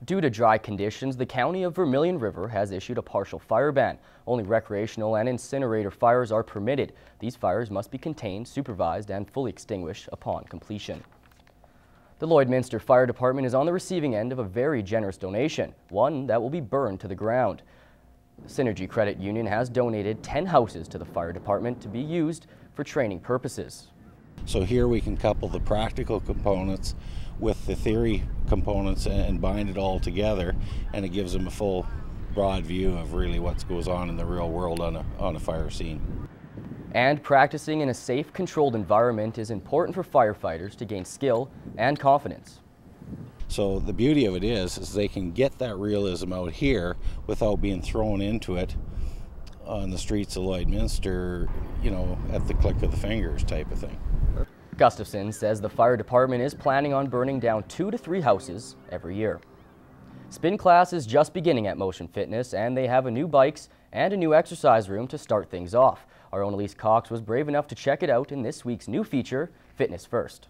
Due to dry conditions, the county of Vermilion River has issued a partial fire ban. Only recreational and incinerator fires are permitted. These fires must be contained, supervised, and fully extinguished upon completion. The Lloydminster Fire Department is on the receiving end of a very generous donation, one that will be burned to the ground. The Synergy Credit Union has donated 10 houses to the fire department to be used for training purposes. So here we can couple the practical components with the theory components and bind it all together, and it gives them a full, broad view of really what goes on in the real world on a fire scene. And practicing in a safe, controlled environment is important for firefighters to gain skill and confidence. So the beauty of it is they can get that realism out here without being thrown into it on the streets of Lloydminster, you know, at the click of the fingers type of thing. Gustafson says the fire department is planning on burning down 2 to 3 houses every year. Spin class is just beginning at Motion Fitness, and they have a new bikes and a new exercise room to start things off. Our own Elise Cox was brave enough to check it out in this week's new feature, Fitness First.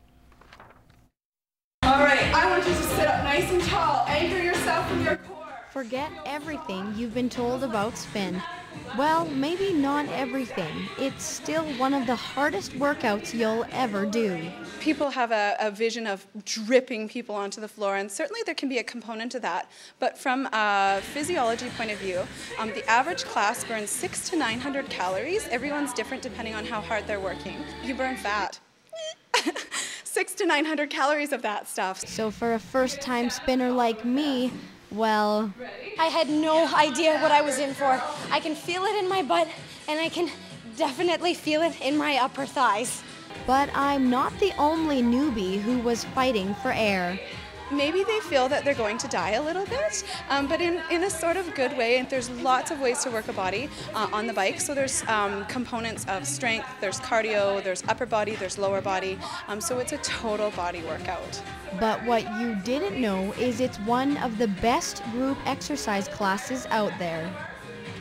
All right, I want you to sit up nice and tall. Anchor yourself in your core. Forget everything you've been told about spin. Well, maybe not everything. It's still one of the hardest workouts you'll ever do. People have a vision of dripping people onto the floor, and certainly there can be a component to that. But from a physiology point of view, the average class burns 600 to 900 calories. Everyone's different depending on how hard they're working. You burn fat. 600 to 900 calories of that stuff. So for a first-time spinner like me, well, I had no idea what I was in for. I can feel it in my butt, and I can definitely feel it in my upper thighs. But I'm not the only newbie who was fighting for air. Maybe they feel that they're going to die a little bit, but in a sort of good way. And there's lots of ways to work a body on the bike. So there's components of strength, there's cardio, there's upper body, there's lower body. So it's a total body workout. But what you didn't know is it's one of the best group exercise classes out there.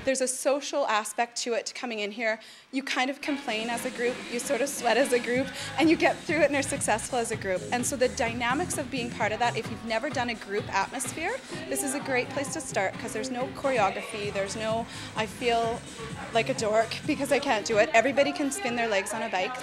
There's a social aspect to it coming in here. You kind of complain as a group, you sort of sweat as a group, and you get through it and are successful as a group. And so the dynamics of being part of that, if you've never done a group atmosphere, this is a great place to start because there's no choreography, there's no, I feel like a dork because I can't do it. Everybody can spin their legs on a bike.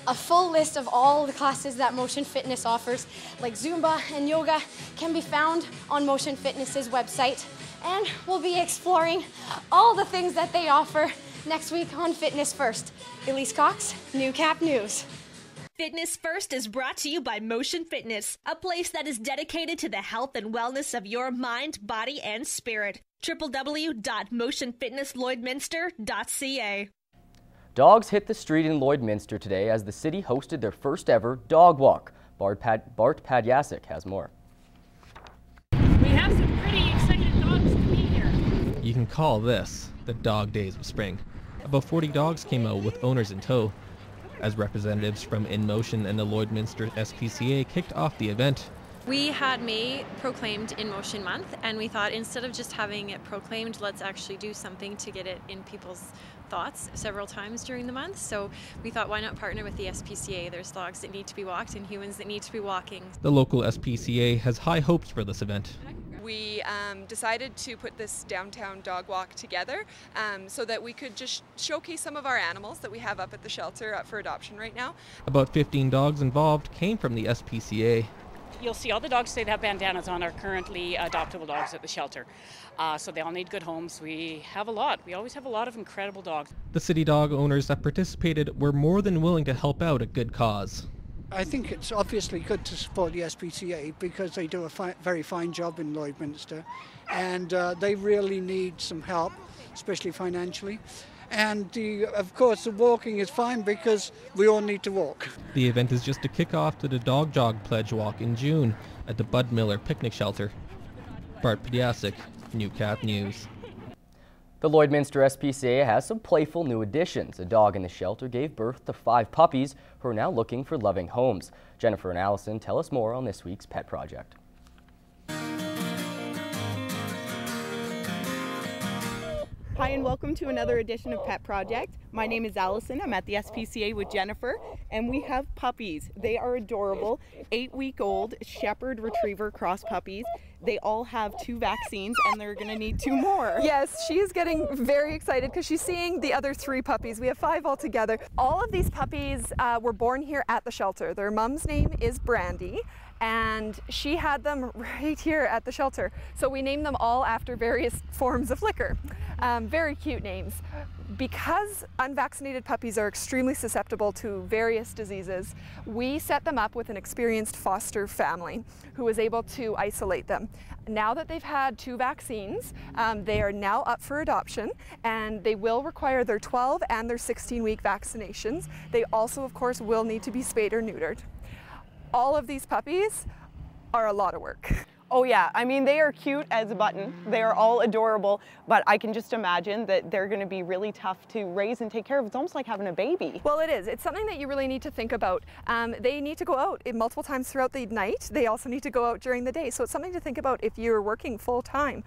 A full list of all the classes that Motion Fitness offers, like Zumba and yoga, can be found on Motion Fitness's website. And we'll be exploring all the things that they offer next week on Fitness First. Elise Cox, New Cap News. Fitness First is brought to you by Motion Fitness, a place that is dedicated to the health and wellness of your mind, body, and spirit. www.motionfitnesslloydminster.ca. Dogs hit the street in Lloydminster today as the city hosted their first ever dog walk. Bart Padyasik has more. We have some pretty excited dogs to be here. You can call this the dog days of spring. About 40 dogs came out with owners in tow, as representatives from InMotion and the Lloydminster SPCA kicked off the event. We had May proclaimed In Motion Month, and we thought instead of just having it proclaimed, let's actually do something to get it in people's thoughts several times during the month. So we thought, why not partner with the SPCA? There's dogs that need to be walked and humans that need to be walking. The local SPCA has high hopes for this event. We decided to put this downtown dog walk together so that we could just showcase some of our animals that we have up at the shelter up for adoption right now. About 15 dogs involved came from the SPCA. You'll see all the dogs today that have bandanas on are currently adoptable dogs at the shelter. So they all need good homes. We have a lot. We always have a lot of incredible dogs. The city dog owners that participated were more than willing to help out a good cause. I think it's obviously good to support the SPCA because they do a very fine job in Lloydminster, and they really need some help, especially financially. And of course the walking is fine because we all need to walk. The event is just a kickoff to the Dog Jog Pledge Walk in June at the Bud Miller Picnic Shelter. Bart Padyasik, New Cap News. The Lloydminster SPCA has some playful new additions. A dog in the shelter gave birth to 5 puppies who are now looking for loving homes. Jennifer and Allison tell us more on this week's Pet Project. Hi and welcome to another edition of Pet Project. My name is Allison. I'm at the SPCA with Jennifer, and we have puppies. They are adorable, 8-week-old Shepherd Retriever cross puppies. They all have 2 vaccines and they're gonna need 2 more. Yes, she is getting very excited because she's seeing the other 3 puppies. We have 5 altogether. All of these puppies were born here at the shelter. Their mom's name is Brandy, and she had them right here at the shelter. So we named them all after various forms of liquor. Very cute names. Because unvaccinated puppies are extremely susceptible to various diseases, we set them up with an experienced foster family who was able to isolate them. Now that they've had 2 vaccines, they are now up for adoption, and they will require their 12 and their 16-week vaccinations. They also, of course, will need to be spayed or neutered. All of these puppies are a lot of work. Oh yeah, I mean, they are cute as a button. They are all adorable, but I can just imagine that they're going to be really tough to raise and take care of. It's almost like having a baby. Well, it is. It's something that you really need to think about. They need to go out multiple times throughout the night. They also need to go out during the day. So it's something to think about if you're working full-time.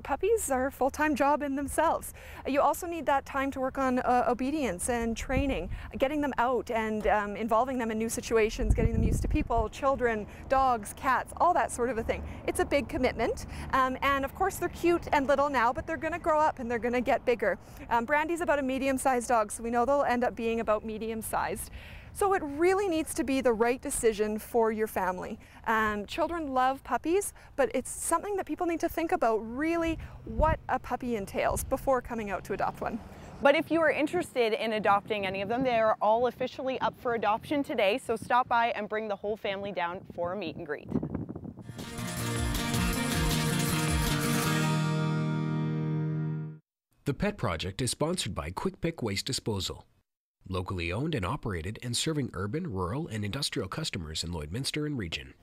Puppies are a full-time job in themselves. You also need that time to work on obedience and training, getting them out and involving them in new situations, getting them used to people, children, dogs, cats, all that sort of a thing. It's a big commitment, and of course they're cute and little now, but they're going to grow up and they're going to get bigger. Brandy's about a medium-sized dog, so we know they'll end up being about medium-sized. So it really needs to be the right decision for your family. Children love puppies, but it's something that people need to think about really what a puppy entails before coming out to adopt one. But if you are interested in adopting any of them, they are all officially up for adoption today, so stop by and bring the whole family down for a meet and greet. The Pet Project is sponsored by Quick Pick Waste Disposal. Locally owned and operated and serving urban, rural, and industrial customers in Lloydminster and region.